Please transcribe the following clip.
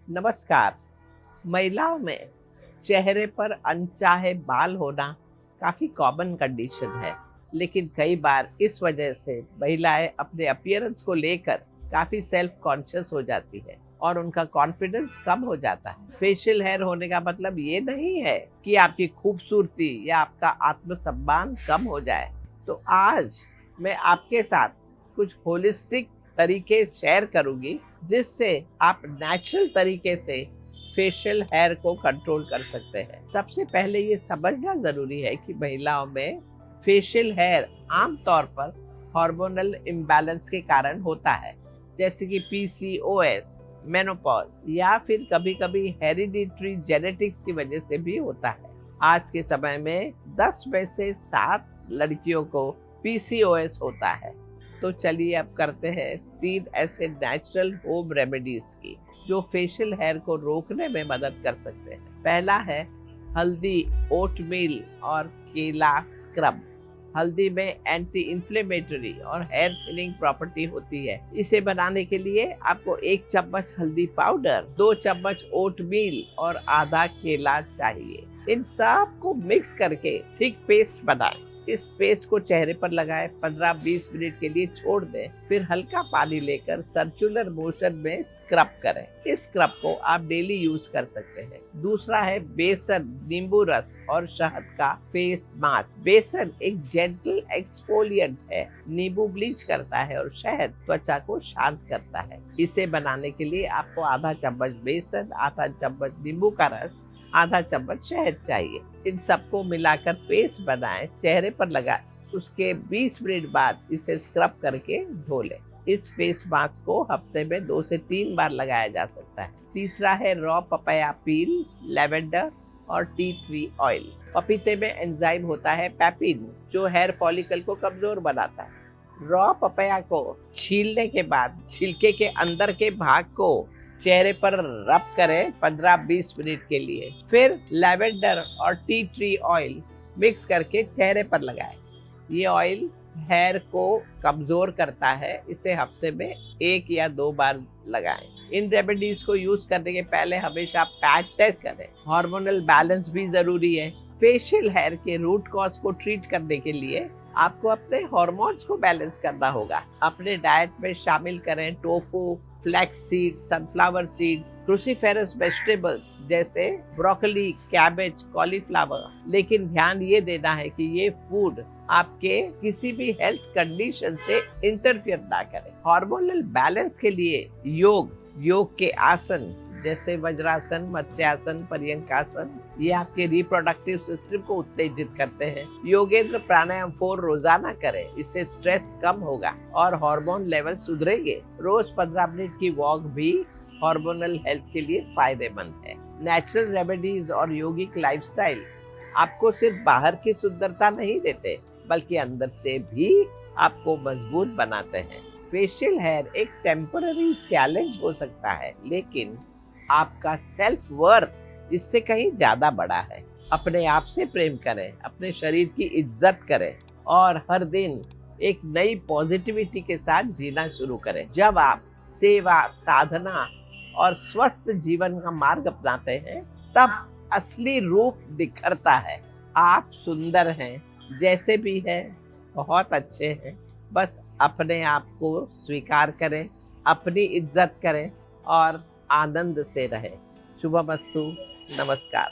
नमस्कार। महिलाओं में चेहरे पर अनचाहे बाल होना काफ़ी कॉमन कंडीशन है, लेकिन कई बार इस वजह से महिलाएं अपने अपीयरेंस को लेकर काफ़ी सेल्फ कॉन्शियस हो जाती है और उनका कॉन्फिडेंस कम हो जाता है। फेशियल हेयर होने का मतलब ये नहीं है कि आपकी खूबसूरती या आपका आत्मसम्मान कम हो जाए। तो आज मैं आपके साथ कुछ होलिस्टिक तरीके शेयर करूंगी जिससे आप नेचुरल तरीके से फेशियल हेयर को कंट्रोल कर सकते हैं। सबसे पहले ये समझना जरूरी है कि महिलाओं में फेशियल हेयर आमतौर पर हार्मोनल इम्बैलेंस के कारण होता है, जैसे कि पीसीओएस, मेनोपॉज या फिर कभी-कभी हेरिडिटरी जेनेटिक्स की वजह से भी होता है। आज के समय में 10 में से 7 लड़कियों को पीसीओएस होता है। तो चलिए अब करते हैं 3 ऐसे नेचुरल होम रेमेडीज की जो फेशियल हेयर को रोकने में मदद कर सकते हैं। पहला है हल्दी, ओटमील और केला स्क्रब। हल्दी में एंटी इन्फ्लेमेटरी और हेयर थिनिंग प्रॉपर्टी होती है। इसे बनाने के लिए आपको 1 चम्मच हल्दी पाउडर, 2 चम्मच ओटमील और आधा केला चाहिए। इन सब को मिक्स करके थिक पेस्ट बनाएं। इस पेस्ट को चेहरे पर लगाएं, 15-20 मिनट के लिए छोड़ दें, फिर हल्का पानी लेकर सर्कुलर मोशन में स्क्रब करें। इस स्क्रब को आप डेली यूज कर सकते हैं। दूसरा है बेसन, नींबू रस और शहद का फेस मास्क। बेसन एक जेंटल एक्सफोलिएंट है, नींबू ब्लीच करता है और शहद त्वचा को शांत करता है। इसे बनाने के लिए आपको आधा चम्मच बेसन, आधा चम्मच नींबू का रस, आधा चम्मच शहद चाहिए। इन सबको मिलाकर पेस्ट बनाएं, चेहरे पर लगाएं। उसके 20 मिनट बाद इसे स्क्रब करके धो लें। इस फेस मास्क को हफ्ते में 2 से 3 बार लगाया जा सकता है। तीसरा है रॉ पपाया पील, लेवेंडर और टी ट्री ऑयल। पपीते में एंजाइम होता है पेपिन, जो हेयर फॉलिकल को कमजोर बनाता है। रॉ पपाया को छीलने के बाद छिलके के अंदर के भाग को चेहरे पर रब करें 15-20 मिनट के लिए। फिर लैवेंडर और टी ट्री ऑयल मिक्स करके चेहरे पर लगाएं। ये ऑयल हेयर को कमजोर करता है। इसे हफ्ते में 1 या 2 बार लगाएं। इन रेमेडीज को यूज करने के पहले हमेशा पैच टेस्ट करें। हार्मोनल बैलेंस भी जरूरी है। फेशियल हेयर के रूट कॉज को ट्रीट करने के लिए आपको अपने हार्मोन्स को बैलेंस करना होगा। अपने डाइट में शामिल करें tofu, flax seeds, sunflower seeds, cruciferous vegetables जैसे ब्रोकली, कैबेज, कॉलीफ्लावर। लेकिन ध्यान ये देना है कि ये फूड आपके किसी भी हेल्थ कंडीशन से इंटरफियर ना करे। हार्मोनल बैलेंस के लिए योग के आसन जैसे वज्रासन, मत्स्यासन, पर्यंकासन, ये आपके रिप्रोडक्टिव सिस्टम को उत्तेजित करते हैं। योगेंद्र प्राणायाम 4 रोजाना करें, इससे स्ट्रेस कम होगा और हार्मोन लेवल सुधरेंगे। रोज 15 मिनट की वॉक भी हार्मोनल हेल्थ के लिए फायदेमंद है। नेचुरल रेमेडीज और योगिक लाइफस्टाइल आपको सिर्फ बाहर की सुंदरता नहीं देते, बल्कि अंदर से भी आपको मजबूत बनाते हैं। फेशियल हेयर एक टेम्पररी चैलेंज हो सकता है, लेकिन आपका सेल्फ वर्थ इससे कहीं ज्यादा बड़ा है। अपने आप से प्रेम करें, अपने शरीर की इज्जत करें और हर दिन एक नई पॉजिटिविटी के साथ जीना शुरू करें। जब आप सेवा, साधना और स्वस्थ जीवन का मार्ग अपनाते हैं, तब असली रूप निखरता है। आप सुंदर हैं, जैसे भी हैं, बहुत अच्छे हैं। बस अपने आप को स्वीकार करें, अपनी इज्जत करें और आनंद से रहें। शुभमस्तु। नमस्कार।